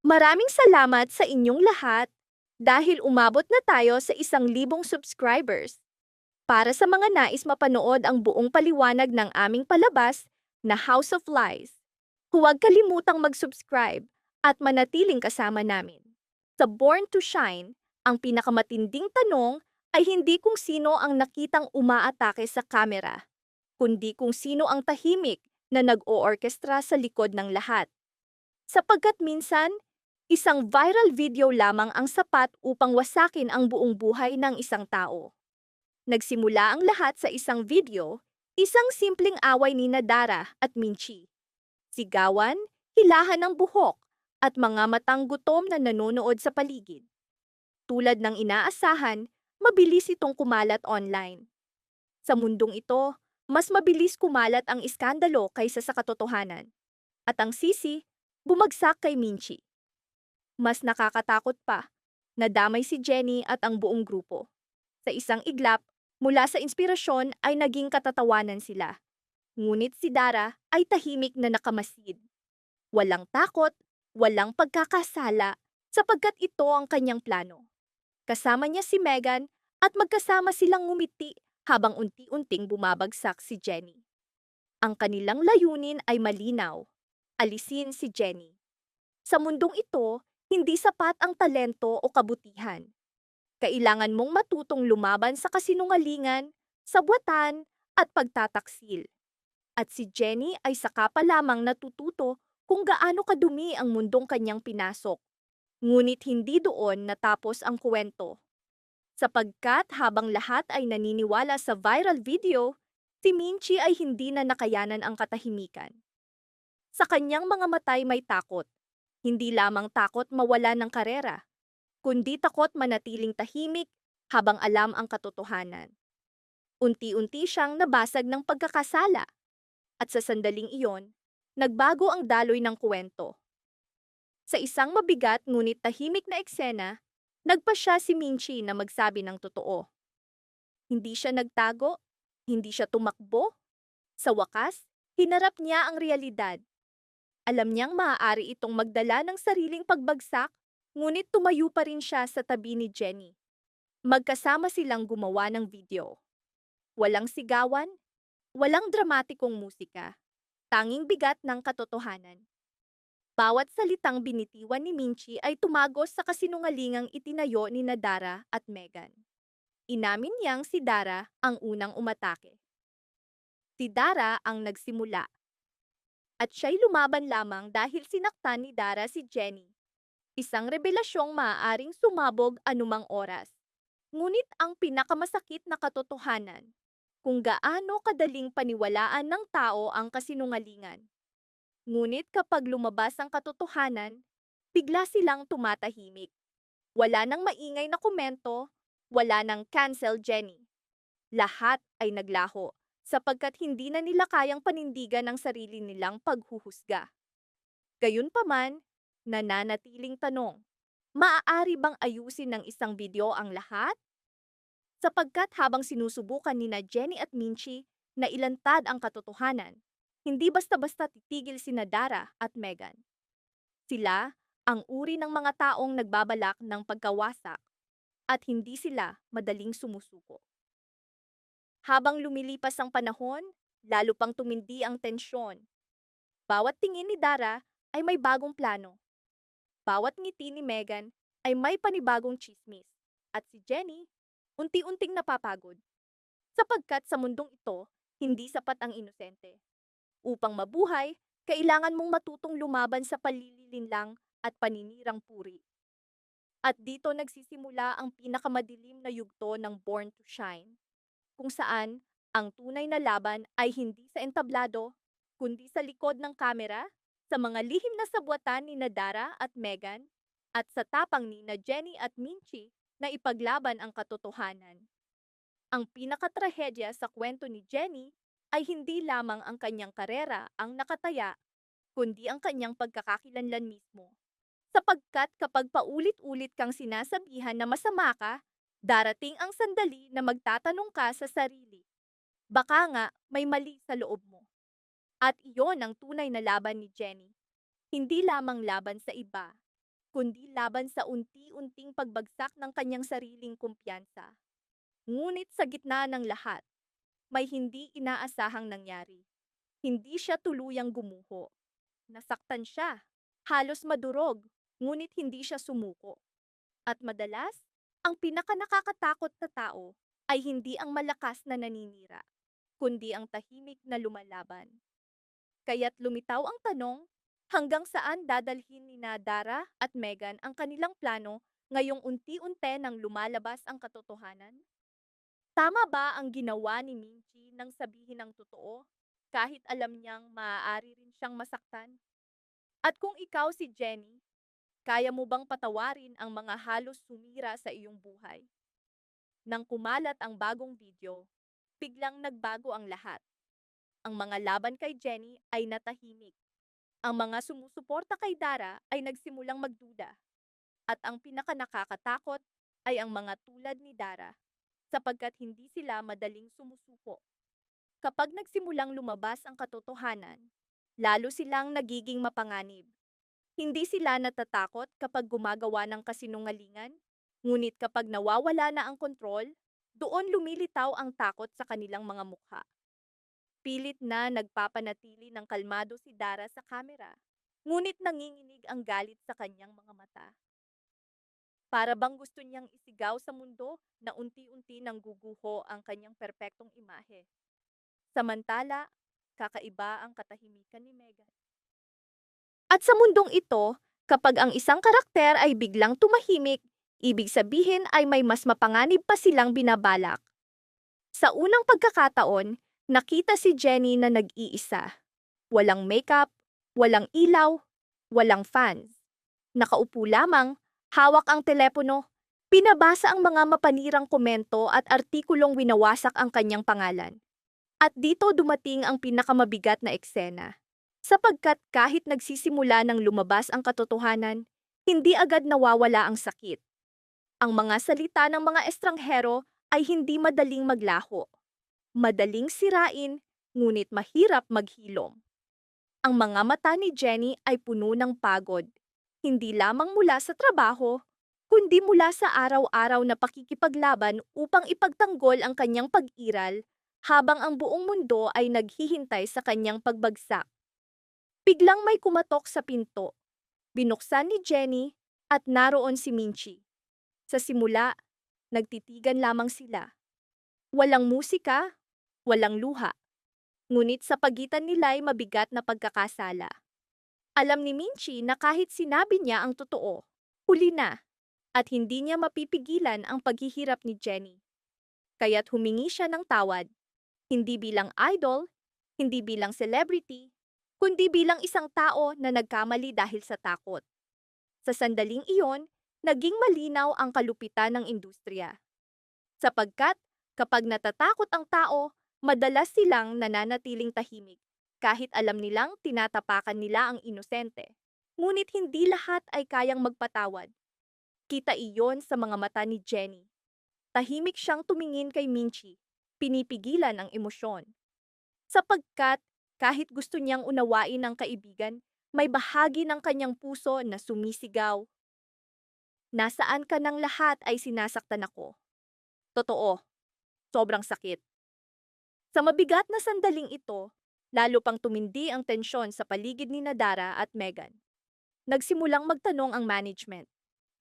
Maraming salamat sa inyong lahat dahil umabot na tayo sa 1,000 subscribers. Para sa mga nais mapanood ang buong paliwanag ng aming palabas na House of Lies, huwag kalimutang mag-subscribe at manatiling kasama namin. Sa Born to Shine, ang pinakamatinding tanong ay hindi kung sino ang nakitang umaatake sa kamera, kundi kung sino ang tahimik na nag-oorkestra sa likod ng lahat. Sapagkat minsan, isang viral video lamang ang sapat upang wasakin ang buong buhay ng isang tao. Nagsimula ang lahat sa isang video, isang simpleng away ni Nadara at Minchi. Sigawan, hilahan ng buhok, at mga matang gutom na nanonood sa paligid. Tulad ng inaasahan, mabilis itong kumalat online. Sa mundong ito, mas mabilis kumalat ang iskandalo kaysa sa katotohanan. At ang sisi, bumagsak kay Minchi. Mas nakakatakot pa, nadamay si Jenny at ang buong grupo. Sa isang iglap, mula sa inspirasyon ay naging katatawanan sila. Ngunit si Dara ay tahimik na nakamasid. Walang takot, walang pagkakasala, sapagkat ito ang kanyang plano. Kasama niya si Megan at magkasama silang ngumiti habang unti-unting bumabagsak si Jenny. Ang kanilang layunin ay malinaw, alisin si Jenny. Sa mundong ito, hindi sapat ang talento o kabutihan. Kailangan mong matutong lumaban sa kasinungalingan, sabwatan, at pagtataksil. At si Jenny ay saka pa lamang natututo kung gaano kadumi ang mundong kanyang pinasok. Ngunit hindi doon natapos ang kwento. Sapagkat habang lahat ay naniniwala sa viral video, si Minchi ay hindi na nakayanan ang katahimikan. Sa kanyang mga matay may takot. Hindi lamang takot mawala ng karera, kundi takot manatiling tahimik habang alam ang katotohanan. Unti-unti siyang nabasag ng pagkakasala. At sa sandaling iyon, nagbago ang daloy ng kwento. Sa isang mabigat ngunit tahimik na eksena, nagpa siya si Minchi na magsabi ng totoo. Hindi siya nagtago, hindi siya tumakbo. Sa wakas, hinarap niya ang realidad. Alam niyang maaari itong magdala ng sariling pagbagsak, ngunit tumayo pa rin siya sa tabi ni Jenny. Magkasama silang gumawa ng video. Walang sigawan, walang dramatikong musika, tanging bigat ng katotohanan. Bawat salitang binitiwan ni Minchi ay tumagos sa kasinungalingang itinayo ni Nadara at Megan. Inamin niyang si Dara ang unang umatake. Si Dara ang nagsimula. At siya'y lumaban lamang dahil sinaktan ni Dara si Jenny. Isang revelasyong maaaring sumabog anumang oras. Ngunit ang pinakamasakit na katotohanan, kung gaano kadaling paniwalaan ng tao ang kasinungalingan. Ngunit kapag lumabas ang katotohanan, bigla silang tumatahimik. Wala nang maingay na komento, wala nang cancel Jenny. Lahat ay naglaho sapagkat hindi na nila kayang panindigan ang sarili nilang paghuhusga. Gayunpaman, nananatiling tanong, maaari bang ayusin ng isang video ang lahat? Sapagkat habang sinusubukan ni na Jenny at Minchi na ilantad ang katotohanan, hindi basta-basta titigil si Dara at Megan. Sila ang uri ng mga taong nagbabalak ng pagkawasak at hindi sila madaling sumusuko. Habang lumilipas ang panahon, lalo pang tumindi ang tensyon. Bawat tingin ni Dara ay may bagong plano. Bawat ngiti ni Megan ay may panibagong chismis. At si Jenny, unti-unting napapagod. Sapagkat sa mundong ito, hindi sapat ang inosente. Upang mabuhay, kailangan mong matutong lumaban sa palililinlang at paninirang puri. At dito nagsisimula ang pinakamadilim na yugto ng Born to Shine, kung saan ang tunay na laban ay hindi sa entablado, kundi sa likod ng kamera, sa mga lihim na sabwatan ni Dara at Megan, at sa tapang ni na Jenny at Minchi na ipaglaban ang katotohanan. Ang pinakatrahedya sa kwento ni Jenny ay hindi lamang ang kanyang karera ang nakataya, kundi ang kanyang pagkakakilanlan mismo. Sapagkat kapag paulit-ulit kang sinasabihan na masama ka, darating ang sandali na magtatanong ka sa sarili. Baka nga may mali sa loob mo. At iyon ang tunay na laban ni Jenny. Hindi lamang laban sa iba, kundi laban sa unti-unting pagbagsak ng kanyang sariling kumpiyansa. Ngunit sa gitna ng lahat, may hindi inaasahang nangyari. Hindi siya tuluyang gumuho. Nasaktan siya. Halos madurog, ngunit hindi siya sumuko. At madalas, ang pinakanakakatakot na tao ay hindi ang malakas na naninira, kundi ang tahimik na lumalaban. Kaya't lumitaw ang tanong, hanggang saan dadalhin ni Dara at Megan ang kanilang plano ngayong unti-unti nang lumalabas ang katotohanan? Tama ba ang ginawa ni Minchi nang sabihin ang totoo, kahit alam niyang maaari rin siyang masaktan? At kung ikaw si Jenny, kaya mo bang patawarin ang mga halos sumira sa iyong buhay? Nang kumalat ang bagong video, biglang nagbago ang lahat. Ang mga laban kay Jenny ay natahimik. Ang mga sumusuporta kay Dara ay nagsimulang magduda. At ang pinakanakakatakot ay ang mga tulad ni Dara, sapagkat hindi sila madaling sumusuko. Kapag nagsimulang lumabas ang katotohanan, lalo silang nagiging mapanganib. Hindi sila natatakot kapag gumagawa ng kasinungalingan, ngunit kapag nawawala na ang kontrol, doon lumilitaw ang takot sa kanilang mga mukha. Pilit na nagpapanatili ng kalmado si Dara sa kamera, ngunit nanginginig ang galit sa kanyang mga mata. Para bang gusto niyang isigaw sa mundo na unti-unti nang guguho ang kanyang perpektong imahe. Samantala, kakaiba ang katahimikan ni Megan. At sa mundong ito, kapag ang isang karakter ay biglang tumahimik, ibig sabihin ay may mas mapanganib pa silang binabalak. Sa unang pagkakataon, nakita si Jenny na nag-iisa. Walang makeup, walang ilaw, walang fans. Nakaupo lamang, hawak ang telepono, pinabasa ang mga mapanirang komento at artikulong winawasak ang kanyang pangalan. At dito dumating ang pinakamabigat na eksena. Sapagkat kahit nagsisimula ng lumabas ang katotohanan, hindi agad nawawala ang sakit. Ang mga salita ng mga estranghero ay hindi madaling maglaho. Madaling sirain, ngunit mahirap maghilom. Ang mga mata ni Jenny ay puno ng pagod, hindi lamang mula sa trabaho, kundi mula sa araw-araw na pakikipaglaban upang ipagtanggol ang kanyang pag-iral habang ang buong mundo ay naghihintay sa kanyang pagbagsak. Biglang may kumatok sa pinto. Binuksan ni Jenny at naroon si Minchi. Sa simula, nagtitigan lamang sila. Walang musika, walang luha. Ngunit sa pagitan nila ay mabigat na pagkakasala. Alam ni Minchi na kahit sinabi niya ang totoo, huli na, at hindi niya mapipigilan ang paghihirap ni Jenny. Kaya't humingi siya ng tawad, hindi bilang idol, hindi bilang celebrity, kundi bilang isang tao na nagkamali dahil sa takot. Sa sandaling iyon, naging malinaw ang kalupitan ng industriya. Sapagkat kapag natatakot ang tao, madalas silang nananatiling tahimik, kahit alam nilang tinatapakan nila ang inosente. Ngunit hindi lahat ay kayang magpatawad. Kita iyon sa mga mata ni Jenny. Tahimik siyang tumingin kay Minchi, pinipigilan ang emosyon. Sapagkat kahit gusto niyang unawain ang kaibigan, may bahagi ng kanyang puso na sumisigaw. Nasaan ka ng lahat ay sinasaktan ako. Totoo, sobrang sakit. Sa mabigat na sandaling ito, lalo pang tumindi ang tensyon sa paligid ni Dara at Megan. Nagsimulang magtanong ang management.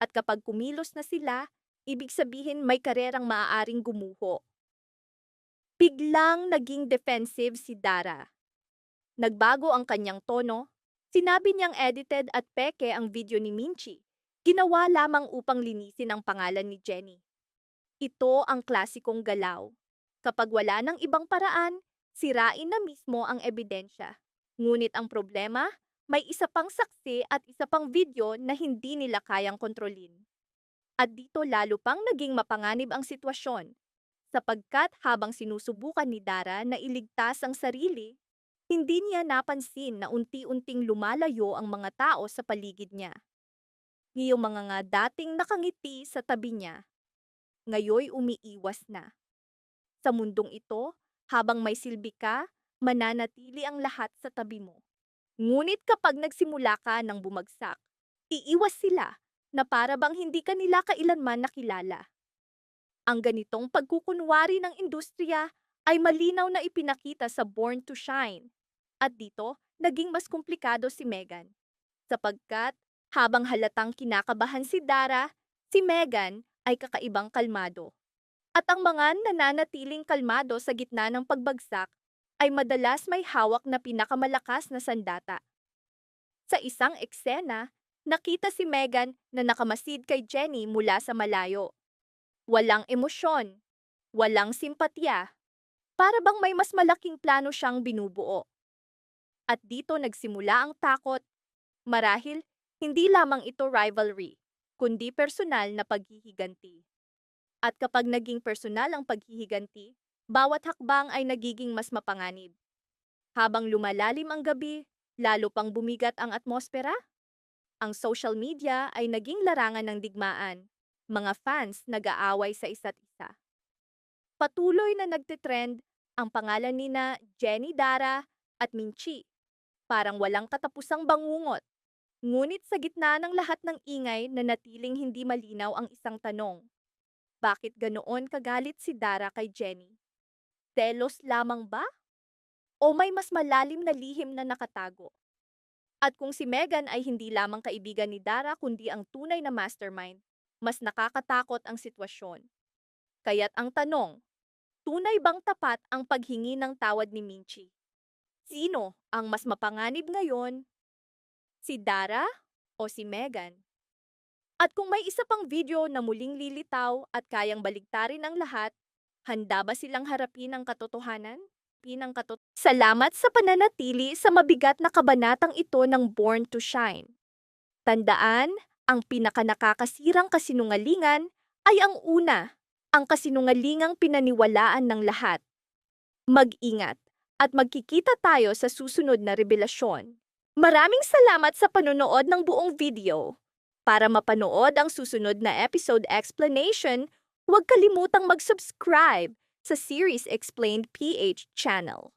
At kapag kumilos na sila, ibig sabihin may karerang maaaring gumuho. Biglang naging defensive si Dara. Nagbago ang kanyang tono, sinabi niyang edited at peke ang video ni Minchi, ginawa lamang upang linisin ang pangalan ni Jenny. Ito ang klasikong galaw. Kapag wala ng ibang paraan, sirain na mismo ang ebidensya. Ngunit ang problema, may isa pang saksi at isa pang video na hindi nila kayang kontrolin. At dito lalo pang naging mapanganib ang sitwasyon, sapagkat habang sinusubukan ni Dara na iligtas ang sarili, hindi niya napansin na unti-unting lumalayo ang mga tao sa paligid niya. Ngayong mga nga dating nakangiti sa tabi niya, ngayoy umiiwas na. Sa mundong ito, habang may silbi ka, mananatili ang lahat sa tabi mo. Ngunit kapag nagsimula ka ng bumagsak, Iiwas sila na para bang hindi kanila kailanman nakilala. Ang ganitong pagkukunwari ng industriya ay malinaw na ipinakita sa Born to Shine. At dito, naging mas komplikado si Megan. Sapagkat, habang halatang kinakabahan si Dara, si Megan ay kakaibang kalmado. At ang mga nananatiling kalmado sa gitna ng pagbagsak ay madalas may hawak na pinakamalakas na sandata. Sa isang eksena, nakita si Megan na nakamasid kay Jenny mula sa malayo. Walang emosyon, walang simpatya, para bang may mas malaking plano siyang binubuo. At dito nagsimula ang takot. Marahil, hindi lamang ito rivalry, kundi personal na paghihiganti. At kapag naging personal ang paghihiganti, bawat hakbang ay nagiging mas mapanganib. Habang lumalalim ang gabi, lalo pang bumigat ang atmosfera, ang social media ay naging larangan ng digmaan. Mga fans nag-aaway sa isa't isa. Patuloy na nagtitrend ang pangalan nina Jenny Dara at Minchi. Parang walang katapusang bangungot. Ngunit sa gitna ng lahat ng ingay nanatiling hindi malinaw ang isang tanong. Bakit ganoon kagalit si Dara kay Jenny? Selos lamang ba? O may mas malalim na lihim na nakatago? At kung si Megan ay hindi lamang kaibigan ni Dara kundi ang tunay na mastermind, mas nakakatakot ang sitwasyon. Kaya't ang tanong, tunay bang tapat ang paghingi ng tawad ni Minchi? Sino ang mas mapanganib ngayon? Si Dara o si Megan? At kung may isa pang video na muling lilitaw at kayang baligtarin ang lahat, handa ba silang harapin ang katotohanan? Salamat sa pananatili sa mabigat na kabanatang ito ng Born to Shine. Tandaan, ang pinakanakakasirang kasinungalingan ay ang una, ang kasinungalingang pinaniwalaan ng lahat. Mag-ingat at magkikita tayo sa susunod na revelasyon. Maraming salamat sa panonood ng buong video. Para mapanood ang susunod na episode explanation, huwag kalimutang mag-subscribe sa Series Explained PH channel.